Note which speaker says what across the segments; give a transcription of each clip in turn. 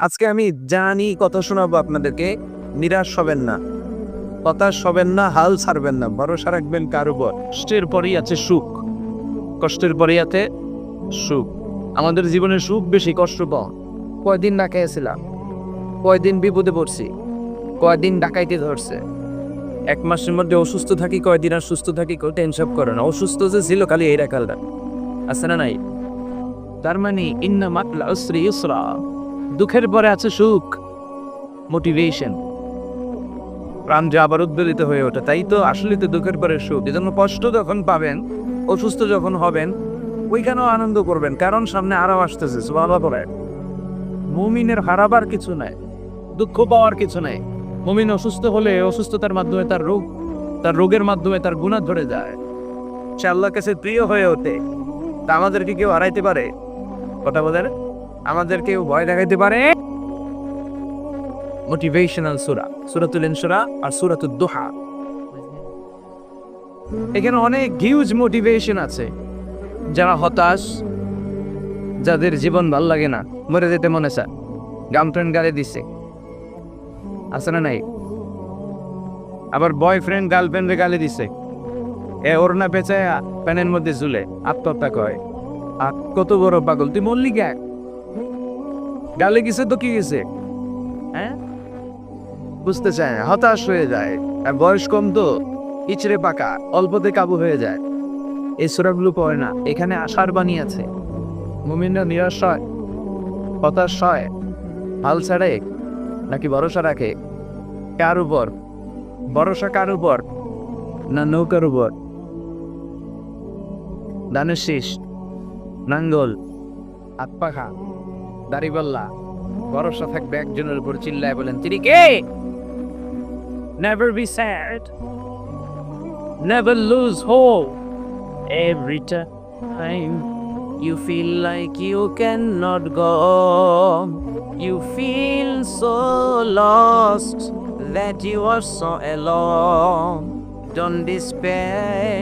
Speaker 1: আজকে আমি জানি কথা শোনাবো আপনাদেরকে। নিরাশ হবেন না, হতাশ হবেন না, হাল ছাড়বেন না, ভরসা রাখবেন কার উপর। কষ্টের পরেই আছে সুখ, কষ্টের পরেই আছে সুখ। আমাদের জীবনে সুখ বেশি, কষ্ট কম। কয়দিন না খেয়েছিলাম, কয়দিন বিপদে পড়ছি, কয়দিন ডাকাইতে ধরছে। এক মাসের মধ্যে অসুস্থ থাকি, কয়দিন আর সুস্থ থাকি, কেউ টেনশন করে না। অসুস্থ যে ছিল খালি এই রাখালটা আছে না নাই। তার মানে ইন্না মা'আল উসরি ইউসরা, দুঃখের পরে আছে সুখ, মোটিভেশন। প্রাণ যে আবার উদ্বেলিত হয়ে ওঠে। তাই তো আসলে তো দুঃখের পরে সুখ। এজন্য কষ্ট যখন পাবেন, অসুস্থ যখন হবেন, ওইখানেও আনন্দ করবেন, কারণ সামনে আরো আসতেছে। সুবহানাল্লাহ বলে, মুমিনের হারাবার কিছু নাই, দুঃখ পাওয়ার কিছু নাই। মুমিন অসুস্থ হলে অসুস্থতার মাধ্যমে তার রোগের মাধ্যমে তার গুনাহ ধরে যায়, সে আল্লাহর কাছে প্রিয় হয়ে ওঠে। তা আমাদেরকে কেউ হারাইতে পারে? কথা বলেন, আমাদের কেউ ভয় দেখাইতে পারে? মোটিভেশনাল সূরা, সূরাতুল ইনশিরাহ আর সূরাতুদ দুহা। এখানে অনেক হিউজ মোটিভেশন আছে। যারা হতাশ, যাদের জীবন ভাল লাগে না, মরে যেতে মনে চায়, গার্লফ্রেন্ড গালি দিচ্ছে, আছে না নাই? আবার বয়ফ্রেন্ড গার্লফ্রেন্ডে গালি দিছে, এ ওড়না পেঁচায় প্যানের মধ্যে ঝুলে আত্মহত্যা করে। আর কত বড় পাগল তুই, মল্লি কে? গালি গেছে তো কি গেছে, হ্যাঁ? বুঝতে চায় না, হতাশ হয়ে যায়। আর বয়স কম তো, ইচড়ে পাকা, অল্পতে কাবু হয়ে যায়। এই সূরাগুলো পড়ে না। এখানে আশার বাণী আছে। মুমিনরা নিরাশ হয়, হতাশ হয়, হাল ছাড়ে নাকি ভরসা রাখে? কার উপর ভরসা? কার উপর? না নৌকার উপর? ধানের শীষ, নাঙ্গল, হাত পাখা, দাড়িপাল্লা, ভরসা থাকবে একজনের উপর। চিল্লায় বলেন, তিনি কে? Never be sad, never lose hope. Every time you feel like you cannot go, you feel so lost that you are so alone. Don't despair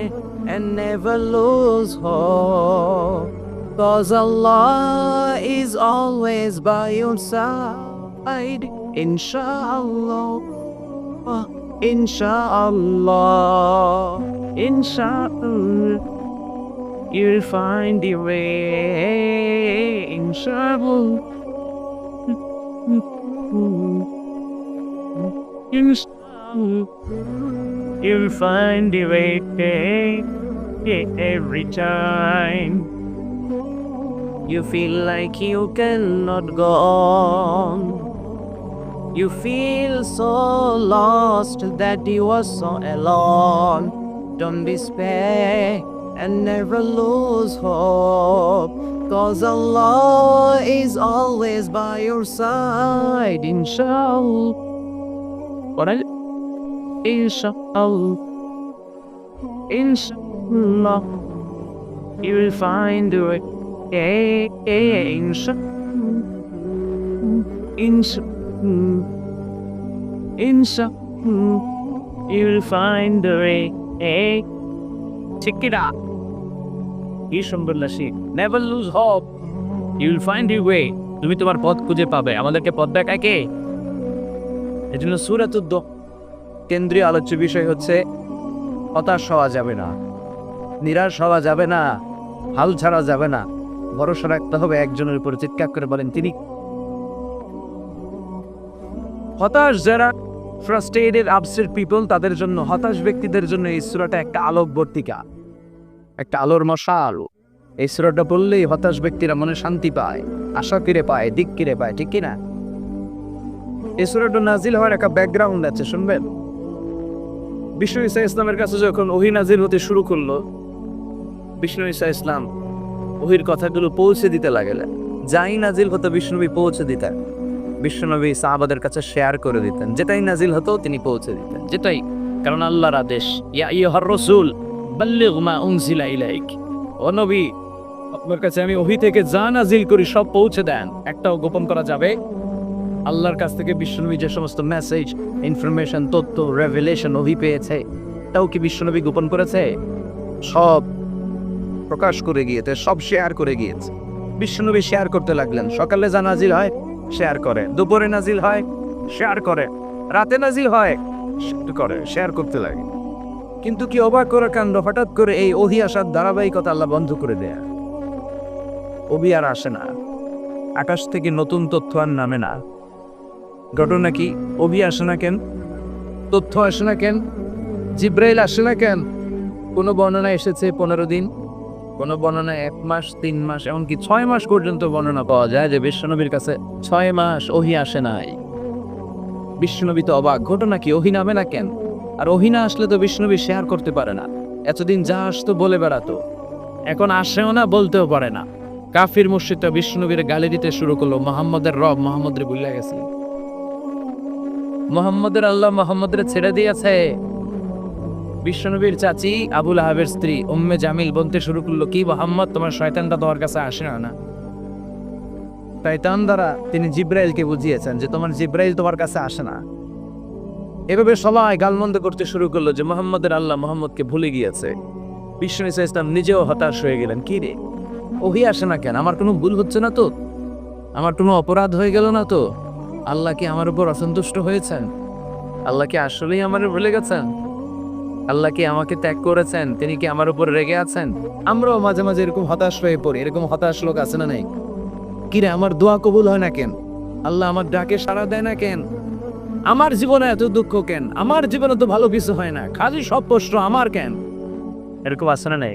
Speaker 1: and never lose hope, 'cause Allah is always by your side. Inshallah, inshallah, inshallah, you'll find your way. Inshallah, inshallah, you'll find your way every time you feel like you cannot go on. You feel so lost that you are so alone. Don't despair and never lose hope, 'cause Allah is always by your side. Inshallah, what is inshallah, inshallah, you will find a way. Inshallah, you will find a way. Check it out. কি সুন্দর lassi. Never lose hope, you will find your way. তুমি তোমার পথ খুঁজে পাবে। আমাদেরকে পথ দেখায় কে? এজন্য সূরাতুদ দুহা কেন্দ্রীয় আলোচ্য বিষয় হচ্ছে হতাশ হওয়া যাবে না, নিরাশ হওয়া যাবে না, হাল ছাড়া যাবে না, ভরসা রাখতে হবে একজনের উপর। চিৎকার করে বলেন, তিনি। হতাশ যারা, ফ্রাস্ট্রেটেড, আপসেট পিপল, তাদের জন্য, হতাশ ব্যক্তিদের জন্য এই সূরাটা একটা আলোকবর্তিকা, একটা আলোর মশাল। এই সূরাটা পড়লেই হতাশ ব্যক্তিরা মনে শান্তি পায়, আশা ফিরে পায়, দিক ফিরে পায়, ঠিক কিনা? এই সূরাটা নাজিল হওয়ার একটা ব্যাকগ্রাউন্ড আছে, শুনবেন। বিষ্ণু ঈসা ইসলামের কাছে যখন ওহী নাজিল হতে শুরু করলো, বিষ্ণু ঈসা ইসলাম ওহীর কথাগুলো পৌঁছে দিতে লাগলেন। যাই নাজিল হতো বিষ্ণুনবী পৌঁছে দিতেন। বিশ্বনবী সাহাবাদের কাছে শেয়ার করে দিতেন। যেটাই নাজিল হতো তিনি পৌঁছে দিতেন, যেটাই, কারণ আল্লাহর আদেশ, ইয়া আইয়ুহার রাসূল বাল্লিগ মা উনজিলা ইলাইক। ও নবী, আপনার কাছে আমি ওহী থেকে যা নাজিল করি সব পৌঁছে দেন, একটাও গোপন করা যাবে। আল্লাহর কাছ থেকে বিশ্বনবী যে সমস্ত মেসেজ, ইনফরমেশন, তথ্য, রেভেলেশন ওহী পেয়েছে, তাও কি বিশ্বনবী গোপন করেছে? সব প্রকাশ করে গিয়েছে, সব শেয়ার করে গিয়েছে। বিশ্বনবী শেয়ার করতে লাগলেন। সকালে যা নাজিল হয় শেয়ার করে, দুপুরে নাজিল হয় শেয়ার করে, রাতে নাজিল হয় করে, শেয়ার করতে লাগে। কিন্তু কি অবাক করার কাণ্ড, হঠাৎ করে এই ওহী আসার ধারাবাহিকতা আল্লাহ বন্ধ করে দেয়া, ওহী আর আসে না, আকাশ থেকে নতুন তথ্য আর নামে না। ঘটনা কি? ওহী আসে না কেন? তথ্য আসে না কেন? জিব্রাইল আসে না কেন? কোনো বর্ণনা এসেছে 15 দিন, কোনো বর্ণনা 1 মাস, 3 মাস, এমনকি 6 মাস পর্যন্ত বর্ণনা পাওয়া যায় যে বিশ্বনবীর কাছে 6 মাস ওহী আসে নাই। বিশ্বনবী তো অবাক, ঘটনা কি? ওহী নামে না কেন? আর ওহী না আসলে তো বিশ্বনবী শেয়ার করতে পারে না। এতদিন যা আসতো বলে বেড়াতো, এখন আসেও না, বলতেও পারে না। কাফির মুশরিকরা বিশ্বনবীর গালি দিতে শুরু করলো, মুহাম্মদের রব মুহাম্মদের ভুলে গেছে, মুহাম্মদের আল্লাহ মুহাম্মদের ছেড়ে দিয়েছে। বিশ্বনবীর চাচি আবু লাহাবের স্ত্রী উম্মে জামিল বলতে শুরু করলো, কি মুহাম্মদ, তোমার শয়তানটা তোমার কাছে আসে না? শয়তান দ্বারা তিনি জিব্রাইলকে বুঝিয়েছেন যে তোমার জিব্রাইল তোমার কাছে আসে না। এভাবে সবাই গালমন্দ করতে শুরু করলো যে মুহাম্মদের আল্লাহ মুহাম্মদকে ভুলে গিয়েছে। বিশ্বনবী সাল্লাল্লাহু আলাইহি ওয়াসাল্লাম নিজেও হতাশ হয়ে গেলেন, কি রে ওহী আসে না কেন? আমার কোনো ভুল হচ্ছে না তো? আমার কোনো অপরাধ হয়ে গেল না তো? আল্লাহ কি আমার উপর অসন্তুষ্ট হয়েছেন? আল্লাহ কি আসলেই আমার ভুলে গেছেন? আল্লাহ কি আমাকে ত্যাগ করেছেন? তিনি কি আমার উপর রেগে আছেন? আমরাও মাঝে মাঝে এরকম হতাশ হয়ে পড়ি। এরকম হতাশ লোক আছে না নাই? কিরে আমার দোয়া কবুল হয় না কেন? আল্লাহ আমার ডাকে সাড়া দেয় না কেন? আমার জীবনে এত দুঃখ কেন? আমার জীবনে তো ভালো কিছু হয় না, খালি সব প্রশ্ন আমার কেন? এরকম আছে না নাই?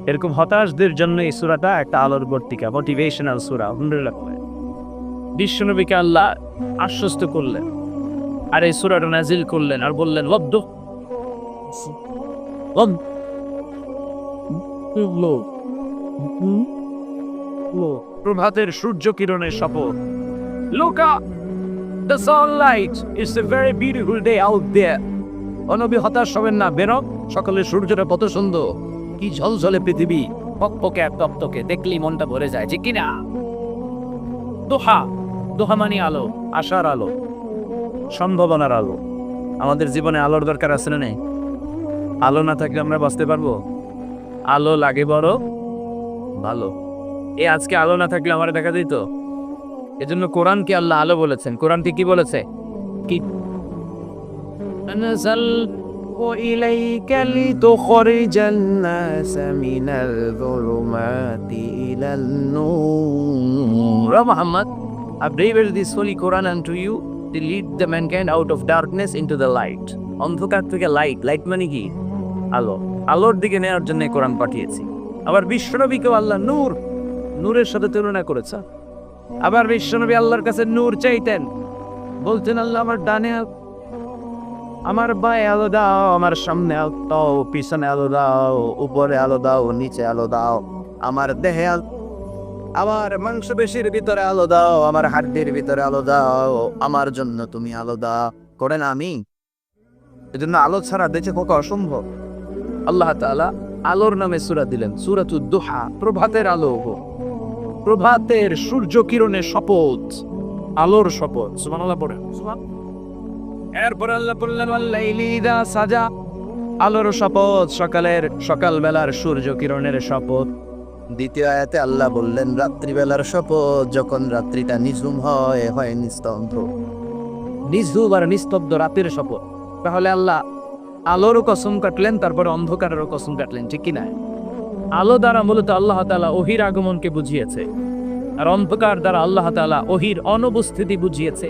Speaker 1: এরকম হতাশদের জন্য এই সূরাটা একটা আলোর বর্তিকা, মোটিভেশনাল সূরা। আলহামদুলিল্লাহ, বিশ্বনবীকে আল্লাহ আশ্বস্ত করলেন আর এই সূরাটা নাজিল করলেন আর বললেন, প্রভাতের সূর্য কিরণের শপথ, লোকা the sunlight is a very beautiful day out there. অনবী হতাশ হবেন না, বেরো, সকালের সূর্যটা কত সুন্দর, কি ঝলঝলে পৃথিবী, পকপকে আর তপ্তকে, দেখলেই মনটা ভরে যায়, যে কিনা দোহা, দোহা মানে আলো, আশার আলো, সম্ভাবনার আলো। আমাদের জীবনে আলোর দরকার আছে না নেই? আলো না থাকলে আমরা বাঁচতে পারবো? আলো লাগে বড় ভালো। আজকে আলো না থাকলে আমার দেখা দিত। এজন্য কোরআনকে আল্লাহ আলো বলেছেন। কোরআনটি কি বলেছে? কি إليك لتخرج الناس من الظلمات إلى النور. Muhammad, I braved this holy Quran unto you to lead the mankind out of darkness into the light. অন্ধকার থেকে লাইট, লাইট মানে কি? আলো, আলোর দিকে নেওয়ার জন্য কোরআন পাঠিয়েছি। আবার বিশ্বনবীকেও আল্লাহ নূর, নূরের সাথে তুলনা করেছে। আবার বিশ্বনবী আল্লাহর কাছে নূর চাইতেন, বলতেন, আল্লাহ আমার ডানে, আমার বায়ে আলো দাও, আমার সামনে আলো দাও, পিছনে আলো দাও, উপরে আলো দাও, নিচে আলো দাও, আমার দেহে আলো, আমার মাংসপেশির ভিতরে আলো দাও, আমার হাড্ডির ভিতরে আলো দাও, আমার জন্য তুমি আলো দাও। করেন আমি এজন্য আলো ছাড়া বেঁচে থাকা অসম্ভব। আল্লাহ তাআলা আলোর নামে সূরা দিলেন, সূরাতুদ দুহা, প্রভাতের আলো, প্রভাতের সূর্য কিরণের শপথ, আলোর শপথ। সুবহানাল্লাহ পড়েন। এরপর আল্লাহ বললেন, ওয়াল্লাইলি ইযা সাজা, আলোর শপথ, সকালের, সকালবেলার সূর্য কিরণের শপথ। দ্বিতীয় আয়াতে আল্লাহ বললেন, রাত্রিবেলার শপথ, যখন রাত্রিটা নিঝুম হয়, হয় নিস্তব্ধ, নিঝুম আর নিস্তব্ধ রাতের শপথ। তাহলে আল্লাহ আলোরও কসম কাটলেন, তারপরে অন্ধকারেরও কসম কাটলেন, ঠিক কি না? আলো দ্বারা মূলত আল্লাহ তাআলা ওহীর আগমনকে বুঝিয়েছে, আর অন্ধকার দ্বারা আল্লাহ তাআলা ওহীর অনুপস্থিতি বুঝিয়েছে।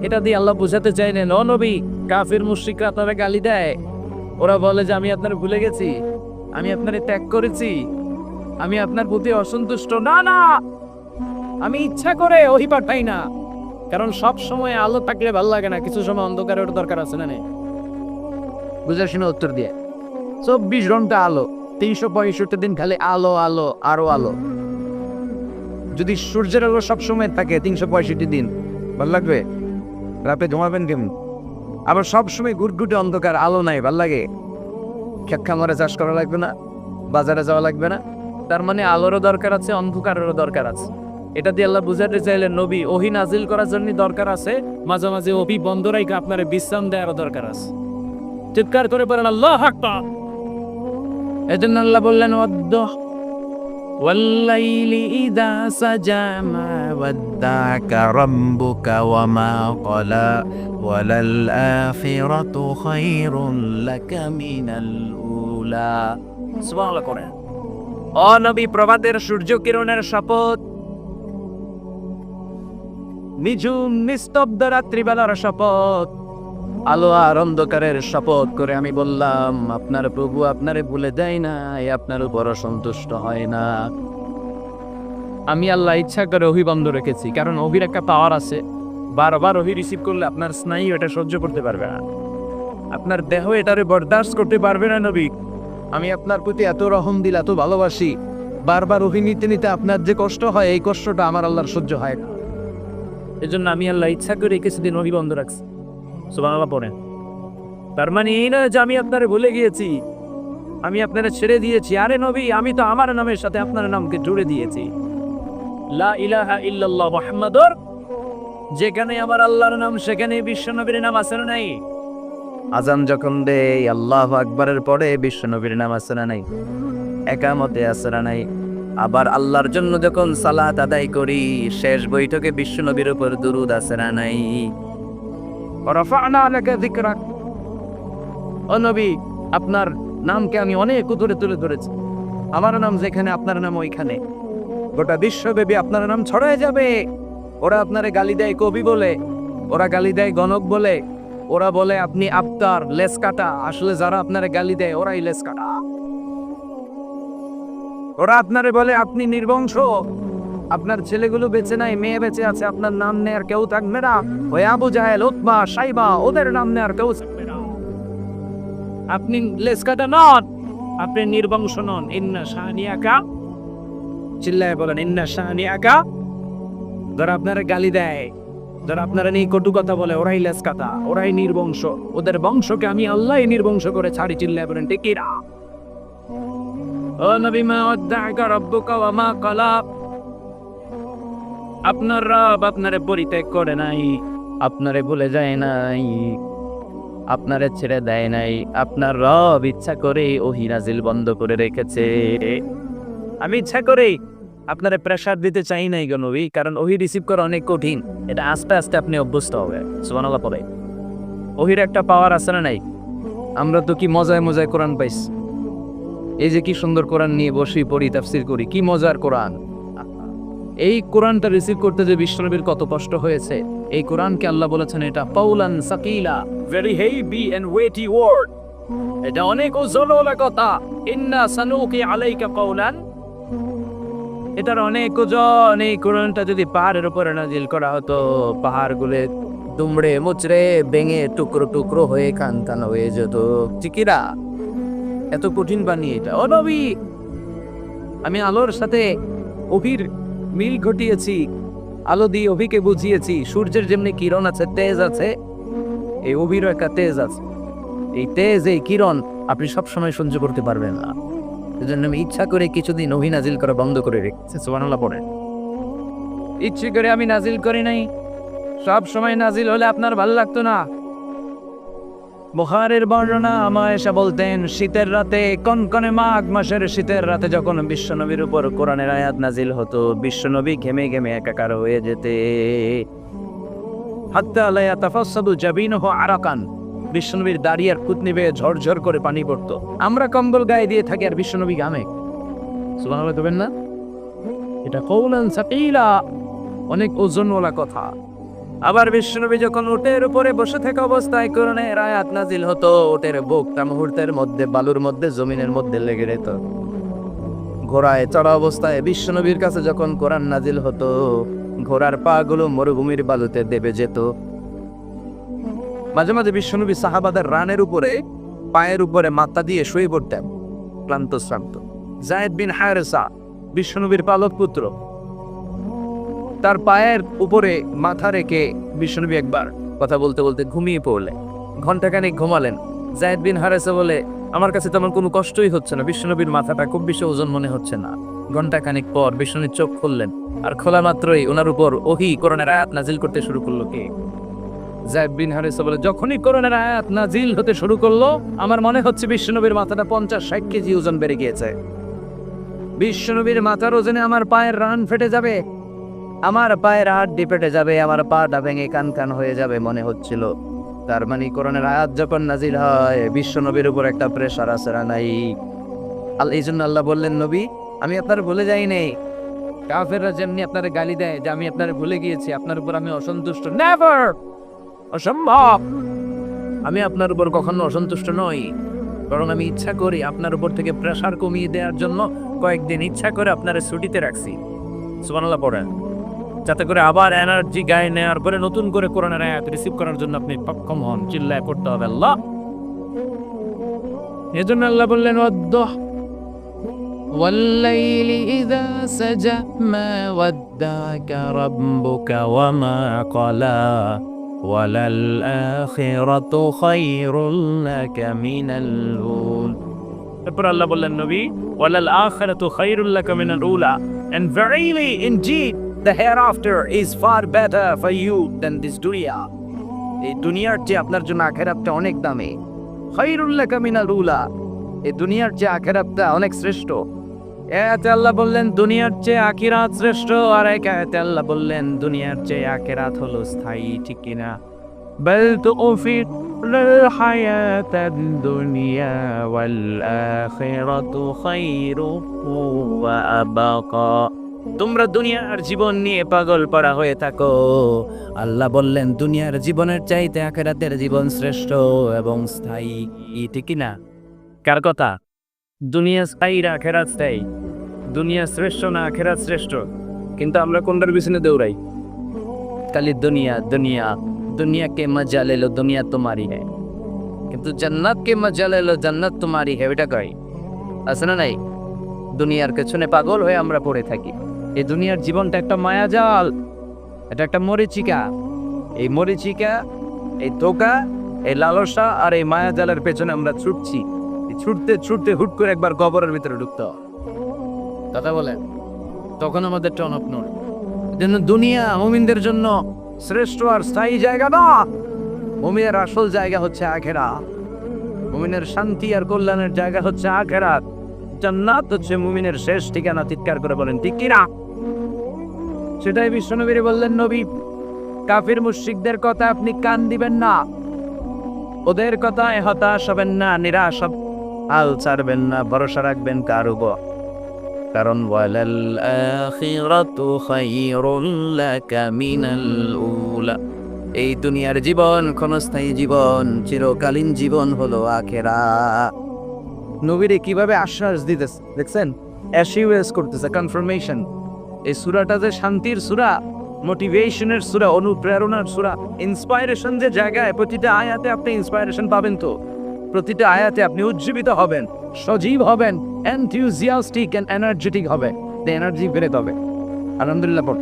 Speaker 1: এটা দিয়ে আল্লাহ বুঝাতে চাইলেন, ও নবী, কাফির মুশরিকরা আপনারা গালি দেয়, ওরা বলে যে আমি আপনার ভুলে গেছি, আমি আপনারে ত্যাগ করেছি, আমি আপনার প্রতি অসন্তুষ্ট। না না, আমি ইচ্ছা করে ওহী পাঠাই না, কারণ সব সময় আলো থাকলে ভালো লাগে না, কিছু সময় অন্ধকারের দরকার আছে না? নেই? বুঝে শুনে উত্তর দিয়ে, 24 ঘন্টা আলো, 365 দিন খালি আলো, আলো আরো আলো। যদি সূর্যের আলো সবসময় থাকে 365 দিন, ভাল লাগবে? রাতে ঘুমাবেন কেমন? আবার সবসময় গুটগুটে অন্ধকার, আলো নাই, ভাল লাগে? ক্ষেত খামারে চাষ করা লাগবে না, বাজারে যাওয়া লাগবে না। তার মানে আলোরও দরকার আছে, অন্ধকারেরও দরকার আছে। এটা দিয়ে আল্লাহ বুঝাতে চাইলেন, নবী, ওহী নাজিল করার জন্য দরকার আছে, মাঝে মাঝে ওহী বন্ধ রাখা আপনার বিশ্রাম দেওয়ারও দরকার আছে। চিৎকার করে বলেন আল্লাহু আকবার। এজন্য আল্লাহ বললেন, والليل إذا سجى ما ودعك ربك وما قلى وللآخرة خير لك من الأولى সুবহানাল্লাহ করেন। ও নবী, প্রভাতের সূর্য কিরণের শপথ, নিঝুম নিস্তব্ধ রাত্রিবেলার শপথ, আলো আর অন্ধকারের শপথ করে আমি বললাম, আপনার প্রভু আপনারে ভুলে যায় না, আপনার উপর সন্তুষ্ট হয় না। আমি আল্লাহ ইচ্ছা করে ওহী বন্ধ রেখেছি, কারণ ওহীর একটা পাওয়ার আছে। বারবার ওহী রিসিভ করলে আপনার স্নায়ু এটা সহ্য করতে পারবে না, আপনার দেহ এটারে বরদাস্ত করতে পারবে না। নবী, আমি আপনার প্রতি এত রহম দিল, এত ভালোবাসি, বারবার ওহী নিতে নিতে আপনার যে কষ্ট হয়, এই কষ্টটা আমার আল্লাহর সহ্য হয় না। এজন্য আমি আল্লাহ ইচ্ছা করে কিছুদিন ওহী বন্ধ রাখছি। সুবহানাল্লাহ পড়েন। তার মানে এই নয় যে আমি আপনারে ভুলে গিয়েছি, আমি আপনারে ছেড়ে দিয়েছি। আরে নবী, আমি তো আমার নামের সাথে আপনার নামকে জুড়ে দিয়েছি। লা ইলাহা ইল্লাল্লাহ মুহাম্মাদুর, যেখানে আমার আল্লাহর নাম সেখানে বিশ্বনবীর নাম আছে না নাই? আজান যখন দেই আল্লাহু আকবারের পরে বিশ্বনবীর নাম আছে না নাই? একামতে আছে না নাই? আবার আল্লাহর জন্য যখন সালাত আদায় করি, শেষ বৈঠকে বিশ্বনবীর উপর দুরূদ আছে না নাই? রাফা'না লাকা যিকরাক, ও নবী, আপনার নামকে আমি অনেক উপরে তুলে ধরেছি। আমার নাম যেখানে আপনার নাম ওইখানে, গোটা বিশ্বব্যাপী আপনার নাম ছড়ায় যাবে। ওরা আপনারে গালি দেয় কবি বলে, ওরা গালি দেয় গণক বলে, ওরা বলে আপনি আফতার, লেস কাটা। আসলে যারা আপনারে গালি দেয় ওরাই লেস কাটা। ওরা আপনারে বলে আপনি নির্বংশ, আপনার ছেলেগুলো বেঁচে নাই, মেয়ে বেঁচে আছে, আপনার নাম নেয়ার কেউ থাকবে না। ওই আবু জাহেল, উতবা, সাইবা, ওদের নাম নেয়ার কেউ থাকবে না। আপনি লেস কাটা নন, আপনি নির্বংশ নন। ইন্না শানিয়াকা, চিল্লায় বলেন ইন্না শানিয়াকা। যারা আপনারা গালি দেয়, যারা আপনারা নিয়ে কটু কথা বলে, ওরাই লেস কাটা, ওরাই নির্বংশ। ওদের বংশকে আমি আল্লাহ নির্বংশ করে ছাড়ি। চিল্লায় বলেন ঠিক কিনা? ও নবী, মা ওয়াদ্দা'আকা রাব্বুকা ওয়া মা ক্বালা, আপনার রব আপনারে পরিত্যাগ করে নাই, আপনারে ভুলে যায় নাই, আপনারে ছেড়ে দেয় নাই। আপনার রব ইচ্ছা করে ওহী নাজিল বন্ধ করে রেখেছে। আমি ইচ্ছা করে আপনারে প্রেসার দিতে চাই নাই গো নবী, কারণ ওহী রিসিভ করা অনেক কঠিন। এটা আস্তে আস্তে আপনি অভ্যস্ত হবে। সুবহানাল্লাহ পড়ে। ওহীর একটা পাওয়ার আছে না নাই? আমরা তো কি মজায় মজায় কোরআন পাইছি। এই যে কি সুন্দর কোরআন নিয়ে বসি, পড়ি, তাফসীর করি, কি মজার কোরআন। এই কোরআনটা রিসিভ করতে যে বিশ্বনবীর কত কষ্ট হয়েছে। এই কোরআনকে আল্লাহ বলেছেন এটা পাউলান সাকিলা, very heavy and weighty word. এটা অনেক ওজনওয়ালা কথা। ইন্না সানুকি আলাইকা কাউলান, এটার অনেক ওজন। এই কোরআনটা যদি পাহাড়ের উপরে নাজিল করা হতো, পাহাড়গুলো দুমড়ে মুচড়ে ভেঙে টুকরো টুকরো হয়ে খানখান হয়ে যেত। চিকিরা এত কঠিন বানিয়ে এটা। ও নবী, আমি আলোর সাথে ওহীর মিল ঘটিয়েছি, আলো দিয়ে ওহীকে বুঝিয়েছি। সূর্যের যেমনি কিরণ আছে, তেজ আছে, এই ওহীরও একটা তেজ আছে। এই তেজ, এই কিরণ আপনি সবসময় সহ্য করতে পারবেন না। এজন্য আমি ইচ্ছা করে কিছুদিন ওহী নাজিল করা বন্ধ করে রেখেছি। সুবহানাল্লাহ পড়েন। ইচ্ছে করে আমি নাজিল করি নাই। সব সময় নাজিল হলে আপনার ভালো লাগতো না। বুখারীর বর্ণনা, আমায়েশা বলতেন শীতের রাতে, কনকনে মাঘ মাসের শীতের রাতে যখন বিশ্বনবীর উপর কোরআনের আয়াত নাজিল হতো, বিশ্বনবী ঘেমে ঘেমে একাকার হয়ে যেতে। হাত্তা লা ইয়াতাফাসসাদু জাবিনুহু আরাকান, বিশ্বনবীর দাড়ি আর কুতনি বেয়ে ঝরঝর করে পানি পড়তো। আমরা কম্বল গায়ে দিয়ে থাকি আর বিশ্বনবী ঘামে। সুবহানাল্লাহ বলবেন না? এটা কওলান সাকিলা, অনেক ওজনওয়ালা কথা। আবার বিশ্বনবী যখন উটের উপরে বসে থাকা অবস্থায় কোরআনের আয়াত নাজিল হতো, উটের বুকটা মুহূর্তের মধ্যে বালুর মধ্যে, জমিনের মধ্যে লেগে যেত। ঘোড়ায় চড়া অবস্থায় বিশ্বনবীর কাছে যখন কোরআন নাজিল হতো, ঘোড়ার পা গুলো মরুভূমির বালুতে দেবে যেত। মাঝে মাঝে বিশ্বনবী সাহাবাদের রানের উপরে, পায়ের উপরে মাথা দিয়ে শুয়ে পড়তেন, ক্লান্ত শ্রান্ত। যায়েদ বিন হারেসা, বিশ্বনবীর পালক পুত্র, তার পায়ের উপরে মাথা রেখে বিশ্বনবী একবার কথা বলতে বলতে ঘুমিয়ে পড়লেন। ঘন্টাখানেক ঘুমালেন। যায়েদ বিন হারেসা বলে, আমার কাছে তেমন কোনো কষ্টই হচ্ছে না, বিশ্বনবীর মাথাটা খুব বেশি ওজন মনে হচ্ছে না। ঘন্টাখানেক পর বিশ্বনবীর চোখ খুললেন, আর খোলা মাত্রই ওনার উপর ওহী কোরআনের আয়াত নাজিল করতে শুরু করলো। কে? যায়েদ বিন হারেসা বলে, যখনই কোরআনের আয়াত নাজিল হতে শুরু করলো, আমার মনে হচ্ছে বিশ্বনবীর মাথাটা 50-60 কেজি ওজন বেড়ে গিয়েছে। বিশ্বনবীর মাথার ওজনে আমার পায়ের রান ফেটে যাবে, আমার পায়ের হাড্ডি ফেটে যাবে, আমার পাটা ভেঙে কান কান হয়ে যাবে মনে হচ্ছিল। তার মানে কোরআনের আয়াত যখন নাজিল হয় বিশ্বনবীর উপর একটা প্রেশার আছে না নাই? এই জন্য আল্লাহ বললেন, নবী আমি আপনার ভুলে যাই নাই। কাফেররা যেমনি আপনার গালি দেয় যে আমি আপনার ভুলে গিয়েছি, আপনার উপর আমি অসন্তুষ্ট, নেভার, অসম্ভব। আমি আপনার উপর কখনো অসন্তুষ্ট নই, বরং আমি ইচ্ছা করি আপনার উপর থেকে প্রেশার কমিয়ে দেওয়ার জন্য কয়েকদিন ইচ্ছা করে আপনার ছুটিতে রাখছি। সুবহানাল্লাহ পড়েন, যাতে করে আবার এনার্জি গায়ে নেওয়ার পরে নতুন করে কোরআনের আয়াত রিসিভ করার জন্য আপনি সক্ষম হন। চিল্লায় পড়তে হবে আল্লাহ। এজন্য আল্লাহ বললেন, والليل إذا سجى ما ودعك ربك وما قلى وللآخرة خير لك من الأولى. তারপর আল্লাহ বললেন, নবী ওয়ালাল আখিরাতু খায়রুল লাকা মিনাল উলা, and verily indeed the hereafter is far better for you than this dunya. এই দুনিয়ার চেয়ে আপনার জন্য আখিরাতটা অনেক দামি। খায়রুল লাকা মিনাল উলা, এই দুনিয়ার চেয়ে আখিরাতটা অনেক শ্রেষ্ঠ। এতে আল্লাহ বললেন দুনিয়ার চেয়ে আখিরাত শ্রেষ্ঠ, আর এক আয়াতে আল্লাহ বললেন দুনিয়ার চেয়ে আখিরাত হলো স্থায়ী। ঠিক কিনা? বাল তুফিরুল হায়াতাদ দুনিয়া ওয়াল আখিরাতু খায়রু ওয়া আবাকা। তোমরা দুনিয়ার জীবন নিয়ে পাগল পড়া হয়ে থাকো, আল্লাহ বললেন দুনিয়ার জীবনের চাইতে আখিরাতের জীবন শ্রেষ্ঠ এবং স্থায়ী। ঠিক কিনা? কার কথা? দুনিয়া স্থায়ী না আখিরাত স্থায়ী? দুনিয়া শ্রেষ্ঠ না আখিরাত শ্রেষ্ঠ? কিন্তু আমরা কোনটার পিছনে দৌড়াই? খালি দুনিয়া দুনিয়া, दुनिया के मजा ले लो दुनिया तुम्हारी है, কিন্তু জান্নাত কে মজা লে লো জান্নাত তোমারি হে, ওটা কই আছে না নাই? দুনিয়ার পেছনে পাগল হয়ে আমরা পড়ে থাকি। এই দুনিয়ার জীবনটা একটা মায়াজাল, এটা একটা মরিচিকা। এই মরিচিকা, এই ধোঁকা, এই লালসা আর এই মায়াজালের পেছনে আমরা ছুটছি। ছুটতে ছুটতে হুট করে একবার কবরের ভিতরে ঢুকতে হয়। কথা বলেন, তখন আমাদের টন অফ নয়। এজন্য দুনিয়া মুমিনদের জন্য শ্রেষ্ঠ আর স্থায়ী জায়গা না। মুমিনের আসল জায়গা হচ্ছে আখিরাত। মুমিনের শান্তি আর কল্যাণের জায়গা হচ্ছে আখিরাত। জান্নাত হচ্ছে মুমিনের শেষ ঠিকানা। চিৎকার করে বলেন ঠিক কি না? সেটাই বিশ্বনবী বললেন, নবী কাফির মুশরিকদের কথা আপনি কান দিবেন না, ওদের কথায় হতাশ হবেন না, নিরাশ হাল ছাড়বেন না, ভরসা রাখবেন কার উপর? কারণ ওয়ালাল আখিরাতু খায়রুল লাকা মিনাল উলা, এই দুনিয়ার জীবন ক্ষণস্থায়ী জীবন, চিরকালীন জীবন হলো আখিরাত। নবীরে কিভাবে আশ্বাস দিতেছে দেখছেন? অ্যাসিউরেন্স করতেছে, কনফার্মেশন। এই সূরাটা যে শান্তির সূরা, মোটিভেশনের সূরা, অনুপ্রেরণার সূরা, ইন্সপাইরেশন যে জায়গায় প্রতিটা আয়াতে আপনি ইন্সপাইরেশন পাবেন। তো প্রতিটা আয়াতে আপনি উজ্জীবিত হবেন, সজীব হবেন, এনথিউজিয়াস্টিক এন্ড এনার্জেটিক হবে, এনার্জি বেড়ে যাবে। আলহামদুলিল্লাহ পড়।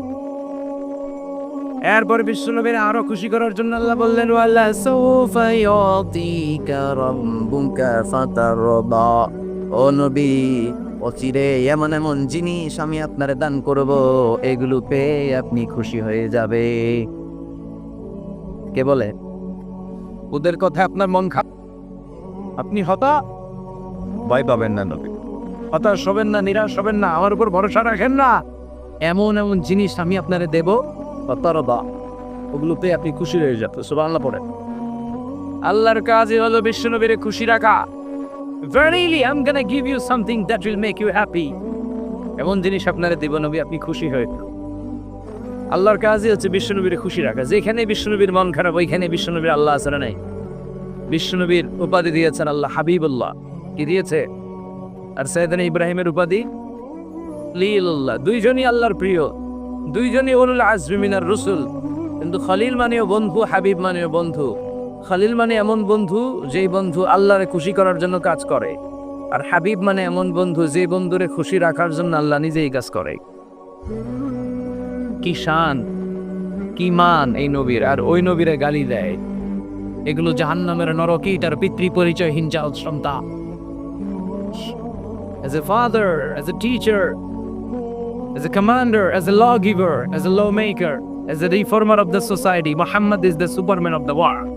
Speaker 1: এরপর বিশ্বনবীর আরো খুশি করার জন্য আল্লাহ বললেন, ওয়ালা সাউফা ইউতিকা রাব্বুকা ফাতারদা, ও নবী অচিরে এমন এমন জিনিস আমি আপনারে দান করব, এগুলো পেয়ে আপনি খুশি হয়ে যাবে। কে বলে? ওদের কথা আপনার মন খারাপ, আপনি ভয় পাবেন না নবী, হতাশ হবেন না, নিরাশ হবেন না, আমার উপর ভরসা রাখেন না। এমন এমন জিনিস আমি আপনারে দেব, ফাতারদা, ওগুলো পেয়ে আপনি খুশি হয়ে যাবেন। সুবহানাল্লাহ পড়ে। আল্লাহর কাজই হলো বিশ্বনবীরে খুশি রাখা। Verily I'm gonna give you something that will make you happy. এমন জিনিস আপনারে দেব নবী, আপনি খুশি হয়ে। আল্লাহর কাজই হচ্ছে বিশ্বনবীরে খুশি রাখা। যেখানে বিশ্বনবীর মন খারাপ ওইখানে বিশ্বনবীর আল্লাহ আছে না নাই? বিশ্বনবীর উপাধি দিয়েছেন আল্লাহ হাবিবুল্লাহ। কি দিয়েছে? আর সাইয়েদনা ইব্রাহিমের উপাধি খলিলুল্লাহ। দুইজনই আল্লাহর প্রিয়, দুইজনই উলুল আজমি মিনার রসুল। কিন্তু খলিল মানেও বন্ধু, হাবিব মানেও বন্ধু। খলিল মানে এমন বন্ধু যেই বন্ধু আল্লাহরে খুশি করার জন্য কাজ করে, আর হাবিব মানে এমন বন্ধু যে বন্ধুরে খুশি রাখার জন্য আল্লাহ নিজেই কাজ করে। কি শান, কি মান এই নবীর! আর ওই নবীরে গালি দেয়। এগুলো জাহান্নামের নরকই তার পিতৃ পরিচয়হীন জাল সন্তান। As a father, as a teacher, as a commander, as a lawgiver, as a lawmaker, as a reformer of the society, Muhammad is the superman of the world.